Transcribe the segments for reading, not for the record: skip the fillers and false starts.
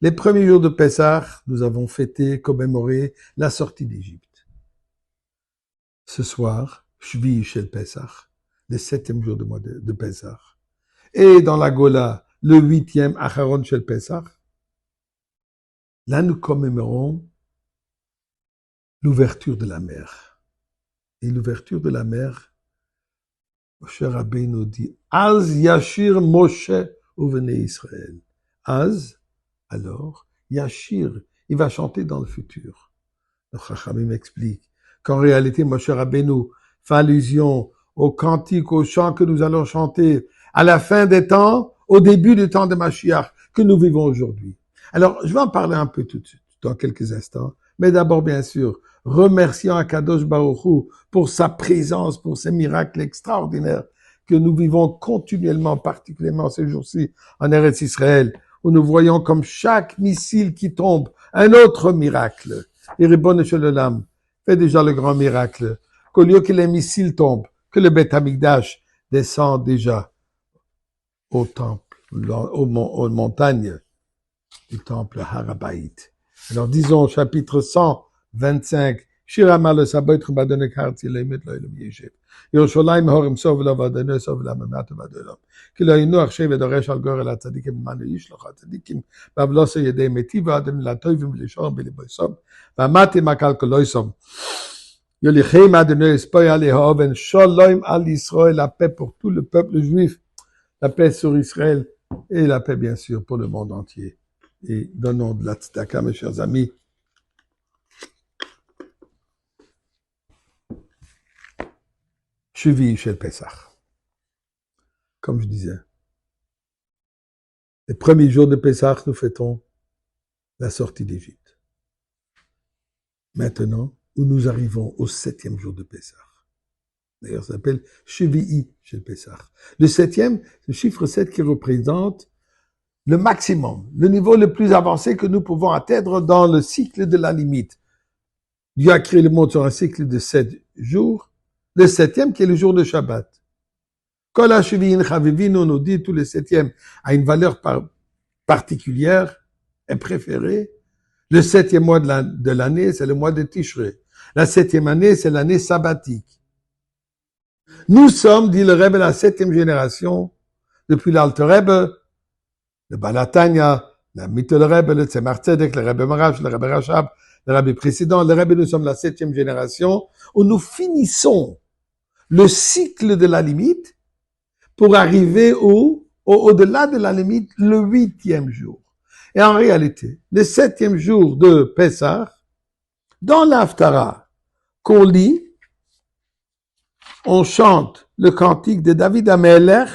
Les premiers jours de Pessah, nous avons fêté, commémoré la sortie d'Égypte. Ce soir, Shvi Shel Pessah, le 7e jour de Pessah. Et dans la Gola, le 8e Acharon Shel Pessah. Là, nous commémorons l'ouverture de la mer. Et l'ouverture de la mer, Moshe Rabbeinu dit, Az Yashir Moshe Uvnei Israël. Az, alors, Yashir, il va chanter dans le futur. Le Chachamim explique qu'en réalité, Moshe Rabbeinu fait allusion au cantique, au chant que nous allons chanter à la fin des temps, au début du temps de Mashiach, que nous vivons aujourd'hui. Alors, je vais en parler un peu tout de suite, dans quelques instants. Mais d'abord, bien sûr, remerciant Akadosh Baruch Hu pour sa présence, pour ces miracles extraordinaires que nous vivons continuellement, particulièrement ces jours-ci en Eretz Israël, où nous voyons comme chaque missile qui tombe, un autre miracle. Et Ribono Shel Olam fait déjà le grand miracle, qu'au lieu que les missiles tombent, que le Beth Amikdash descend déjà au temple, aux montagnes du temple Harabaït. Alors disons chapitre 125, Shira Mal Sabayt Chubadone Karti Leimet Loilom Yeshev. Yerushalayim Horim Sov Lavadone Sov Lamamat Vadolom. Ki lo yinu achshev edoresh al gor el tzadikim manu yishloch tzadikim bavlos yedei metiv v'adem latoivim v'lishon b'liboisom v'amatim akal koloisom. Yolichem Adonai espoy alehoven shalom al Israël, la paix pour tout le peuple juif, la paix sur Israël et la paix bien sûr pour le monde entier. Et donnons de la tzedaka, mes chers amis. Shvi Shel Pessah. Comme je disais, les premiers jours de Pessah, nous fêtons la sortie d'Égypte. Maintenant, où nous arrivons au 7e jour de Pessah. D'ailleurs, ça s'appelle Shvi'i Shel Pessah. Le 7e, le chiffre 7 qui représente le maximum, le niveau le plus avancé que nous pouvons atteindre dans le cycle de la limite. Dieu a créé le monde sur un cycle de 7 jours, le 7e qui est le jour de Shabbat. Kol ha-shvi'in chavivin, nous dit tout le 7e a une valeur particulière et préférée. Le 7e mois de l'année, c'est le mois de Tishrei. La 7e année, c'est l'année sabbatique. Nous sommes, dit le Rebbe, la 7e génération, depuis l'Alter Rebbe, le Balatanya, la Mittel Rebbe, le Tzemar Tzedek, le Rebbe Marash, le Rebbe Rashab, le Rebbe précédent, le Rebbe, nous sommes la 7e génération, où nous finissons le cycle de la limite pour arriver au-delà de la limite, le 8e jour. Et en réalité, le 7e jour de Pessah, dans l'Haftara qu'on lit, on chante le cantique de David Amelech,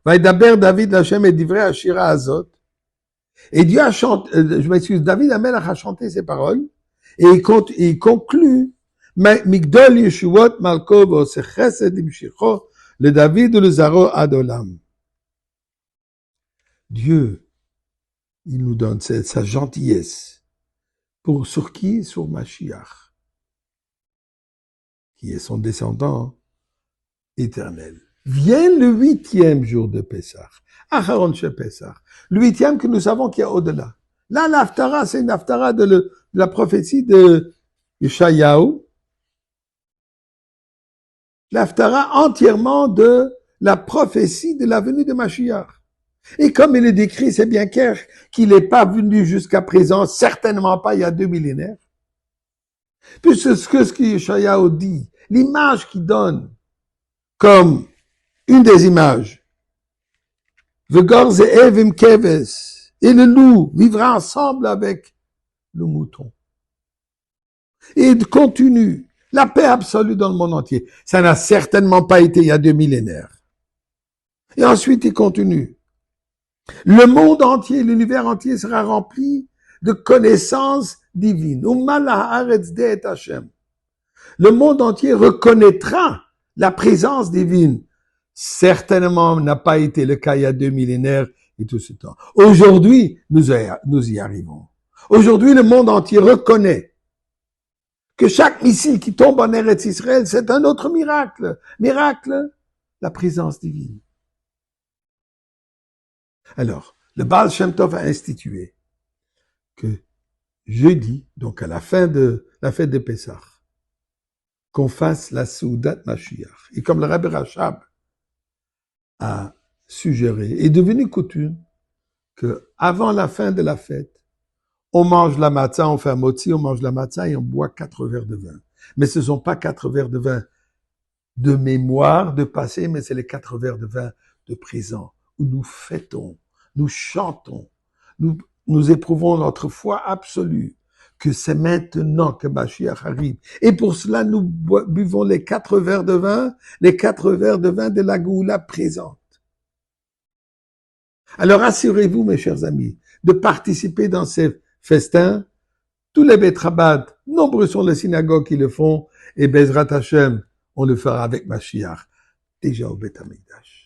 Vaidaber David Hashem et divrei Ashira Azot. Et Dieu a chanté, David Amelech a chanté ces paroles, et il conclut, Migdol Yeshuot Malkov Chesed Imshicho, le David le Zaro Adolam. Dieu, il nous donne sa gentillesse. Sur qui? Sur Mashiach, qui est son descendant éternel. Vient le 8e jour de Pessah, Acharon Shel Pessah, le 8e que nous savons qu'il y a au-delà. Là, l'Haftara, c'est une Haftara de la prophétie de Yeshayahu, l'Haftara entièrement de la prophétie de la venue de Mashiach. Et comme il est décrit, c'est bien clair qu'il n'est pas venu jusqu'à présent, certainement pas il y a 2 millénaires. Puisque ce que Yeshayahu dit, l'image qu'il donne comme une des images, Vegor ze'ev im keves, et le loup vivra ensemble avec le mouton. Et il continue la paix absolue dans le monde entier. Ça n'a certainement pas été il y a 2 millénaires. Et ensuite il continue. Le monde entier, l'univers entier sera rempli de connaissances divines. Le monde entier reconnaîtra la présence divine. Certainement n'a pas été le cas il y a 2 millénaires et tout ce temps. Aujourd'hui, nous y arrivons. Aujourd'hui, le monde entier reconnaît que chaque missile qui tombe en Eretz Israël, c'est un autre miracle. Miracle, la présence divine. Alors, le Baal Shem Tov a institué que jeudi, donc à la fin de la fête de Pessah, qu'on fasse la Soudat Mashiach. Et comme le Rabbi Rachab a suggéré, est devenu coutume que avant la fin de la fête, on mange la matzah, on fait un motzi, on mange la matzah et on boit 4 verres de vin. Mais ce ne sont pas 4 verres de vin de mémoire, de passé, mais c'est les 4 verres de vin de présent, où nous fêtons, nous chantons, nous éprouvons notre foi absolue, que c'est maintenant que Mashiach arrive. Et pour cela, nous buvons les 4 verres de vin, les 4 verres de vin de la Géoula présente. Alors assurez-vous, mes chers amis, de participer dans ces festins. Tous les Beit Chabad, nombreux sont les synagogues qui le font, et Bezrat Hashem, on le fera avec Mashiach, déjà au Beit HaMikdash.